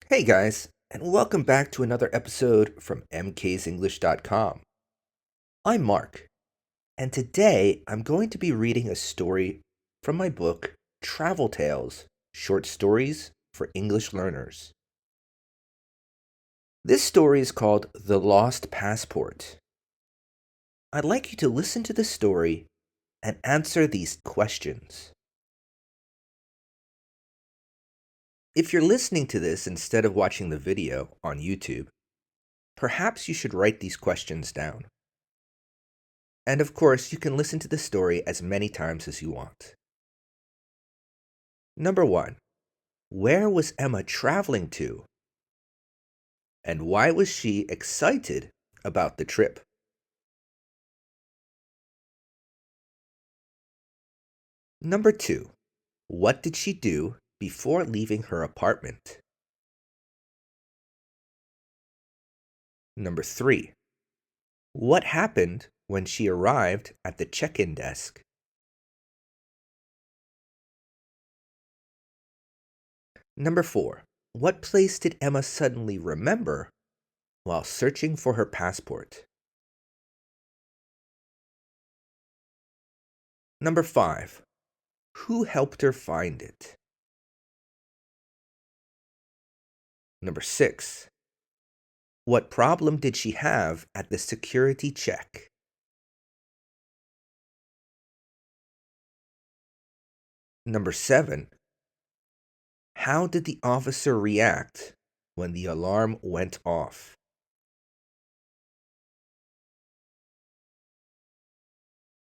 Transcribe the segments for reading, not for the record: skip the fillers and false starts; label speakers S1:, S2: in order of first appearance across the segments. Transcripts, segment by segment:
S1: Hey guys, and welcome back to another episode from MKsEnglish.com. I'm Mark, and today I'm going to be reading a story from my book, Travel Tales Short Stories for English Learners. This story is called The Lost Passport. I'd like you to listen to the story and answer these questions. If you're listening to this instead of watching the video on YouTube, perhaps you should write these questions down. And of course, you can listen to the story as many times as you want. Number 1. Where was Emma traveling to? And why was she excited about the trip? Number 2. What did she do before leaving her apartment? Number 3. What happened when she arrived at the check-in desk? Number 4. What place did Emma suddenly remember while searching for her passport? Number 5. Who helped her find it? Number 6. What problem did she have at the security check? Number 7. How did the officer react when the alarm went off?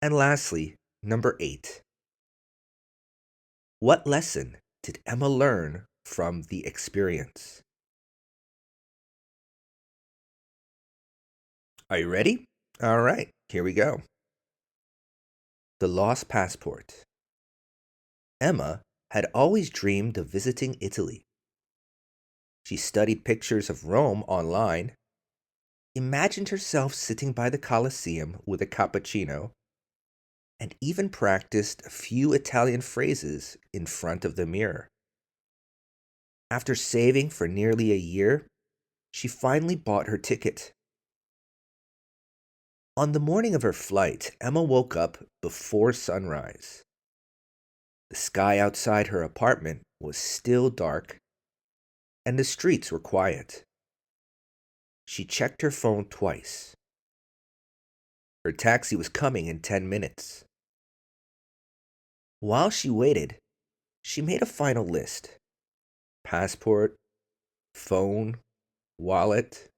S1: And lastly, number 8. What lesson did Emma learn from the experience? Are you ready? All right, here we go. The Lost Passport. Emma had always dreamed of visiting Italy. She studied pictures of Rome online, imagined herself sitting by the Colosseum with a cappuccino, and even practiced a few Italian phrases in front of the mirror. After saving for nearly a year, she finally bought her ticket. On the morning of her flight, Emma woke up before sunrise. The sky outside her apartment was still dark, and the streets were quiet. She checked her phone twice. Her taxi was coming in 10 minutes. While she waited, she made a final list: passport, phone, wallet,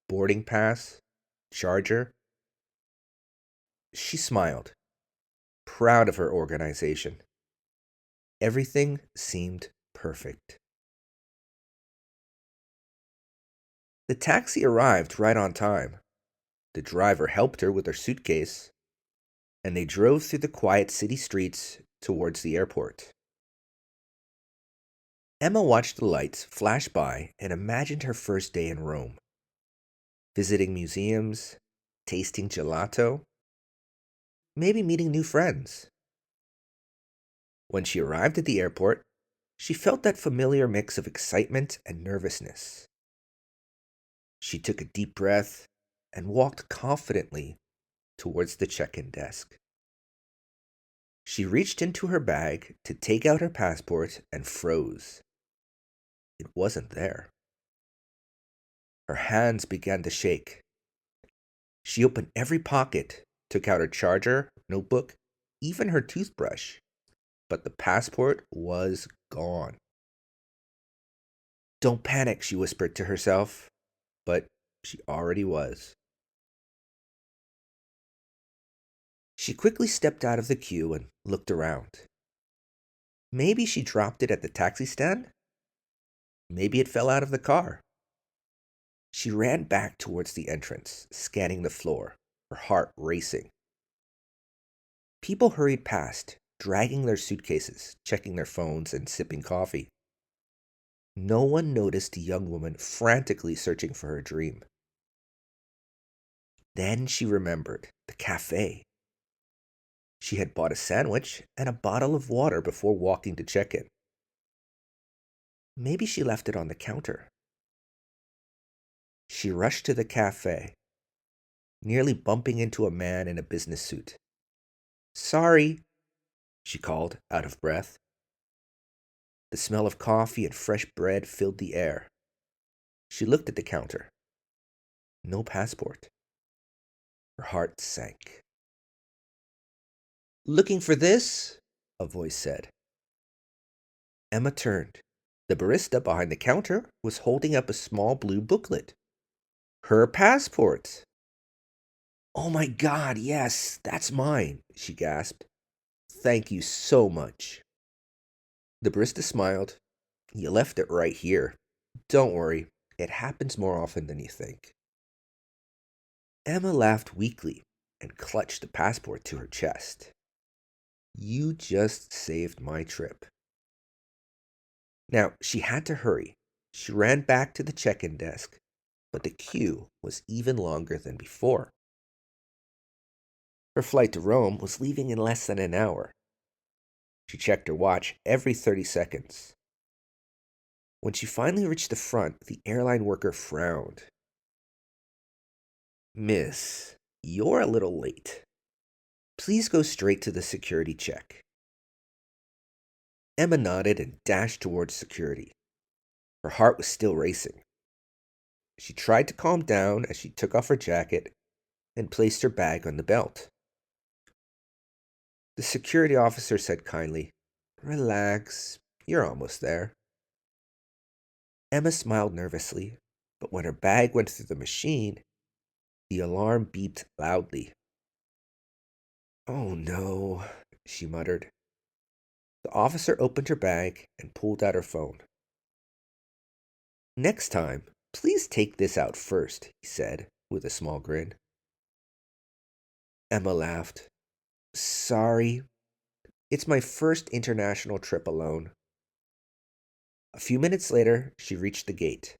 S1: boarding pass, charger. She smiled, proud of her organization. Everything seemed perfect. The taxi arrived right on time. The driver helped her with her suitcase, and they drove through the quiet city streets towards the airport. Emma watched the lights flash by and imagined her first day in Rome, visiting museums, tasting gelato, maybe meeting new friends. When she arrived at the airport, she felt that familiar mix of excitement and nervousness. She took a deep breath and walked confidently towards the check-in desk. She reached into her bag to take out her passport and froze. It wasn't there. Her hands began to shake. She opened every pocket, took out her charger, notebook, even her toothbrush, but the passport was gone. "Don't panic," she whispered to herself, but she already was. She quickly stepped out of the queue and looked around. Maybe she dropped it at the taxi stand. Maybe it fell out of the car. She ran back towards the entrance, scanning the floor, her heart racing. People hurried past, dragging their suitcases, checking their phones, and sipping coffee. No one noticed the young woman frantically searching for her dream. Then she remembered the cafe. She had bought a sandwich and a bottle of water before walking to check in. Maybe she left it on the counter. She rushed to the cafe, nearly bumping into a man in a business suit. Sorry, she called, out of breath. The smell of coffee and fresh bread filled the air. She looked at the counter. No passport. Her heart sank. Looking for this? A voice said. Emma turned. The barista behind the counter was holding up a small blue booklet. Her passport! Oh my God, yes, that's mine, she gasped. Thank you so much. The barista smiled. You left it right here. Don't worry, it happens more often than you think. Emma laughed weakly and clutched the passport to her chest. You just saved my trip. Now, she had to hurry. She ran back to the check-in desk, but the queue was even longer than before. Her flight to Rome was leaving in less than an hour. She checked her watch every 30 seconds. When she finally reached the front, the airline worker frowned. Miss, you're a little late. Please go straight to the security check. Emma nodded and dashed towards security. Her heart was still racing. She tried to calm down as she took off her jacket and placed her bag on the belt. The security officer said kindly, Relax, you're almost there. Emma smiled nervously, but when her bag went through the machine, the alarm beeped loudly. Oh no, she muttered. The officer opened her bag and pulled out her phone. Next time, please take this out first, he said, with a small grin. Emma laughed. Sorry, it's my first international trip alone. A few minutes later, she reached the gate.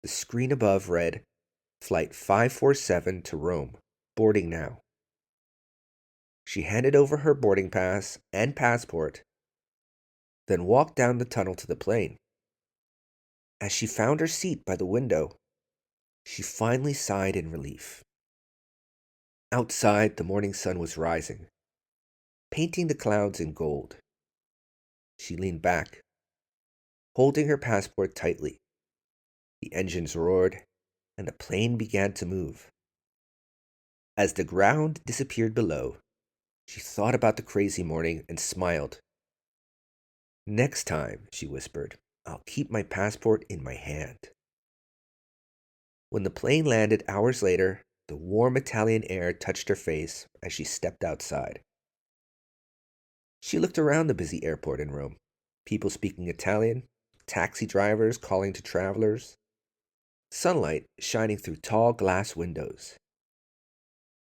S1: The screen above read, Flight 547 to Rome, boarding now. She handed over her boarding pass and passport, then walked down the tunnel to the plane. As she found her seat by the window, she finally sighed in relief. Outside, the morning sun was rising, painting the clouds in gold. She leaned back, holding her passport tightly. The engines roared, and the plane began to move. As the ground disappeared below, she thought about the crazy morning and smiled. Next time, she whispered, I'll keep my passport in my hand. When the plane landed hours later, the warm Italian air touched her face as she stepped outside. She looked around the busy airport in Rome. People speaking Italian, taxi drivers calling to travelers, sunlight shining through tall glass windows.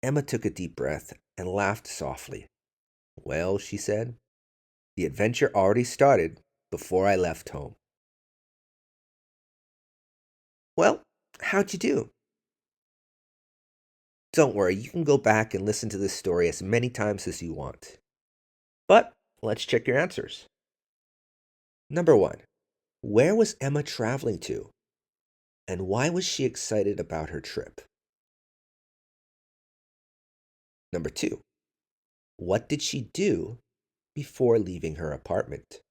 S1: Emma took a deep breath and laughed softly. Well, she said, the adventure already started before I left home. Well, how'd you do? Don't worry, you can go back and listen to this story as many times as you want. But let's check your answers. Number 1. Where was Emma traveling to? And why was she excited about her trip? Number 2. What did she do before leaving her apartment?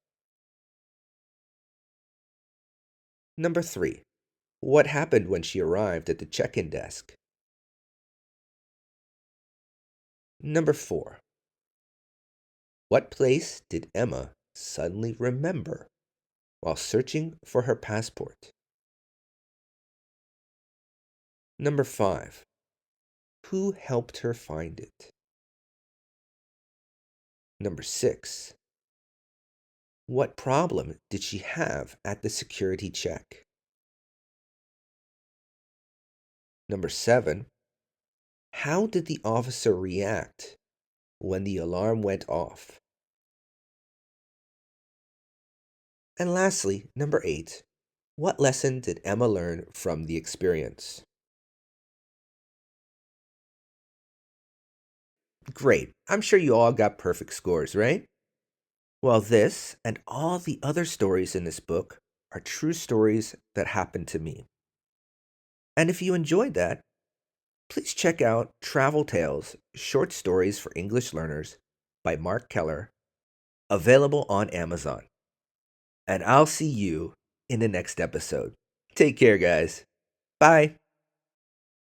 S1: Number 3. What happened when she arrived at the check-in desk? Number 4. What place did Emma suddenly remember while searching for her passport? Number 5. Who helped her find it? Number 6. What problem did she have at the security check? Number 7. How did the officer react when the alarm went off? And lastly, number 8. What lesson did Emma learn from the experience? Great. I'm sure you all got perfect scores, right? Well, this and all the other stories in this book are true stories that happened to me. And if you enjoyed that, please check out Travel Tales Short Stories for English Learners by Mark Keller, available on Amazon. And I'll see you in the next episode. Take care, guys. Bye.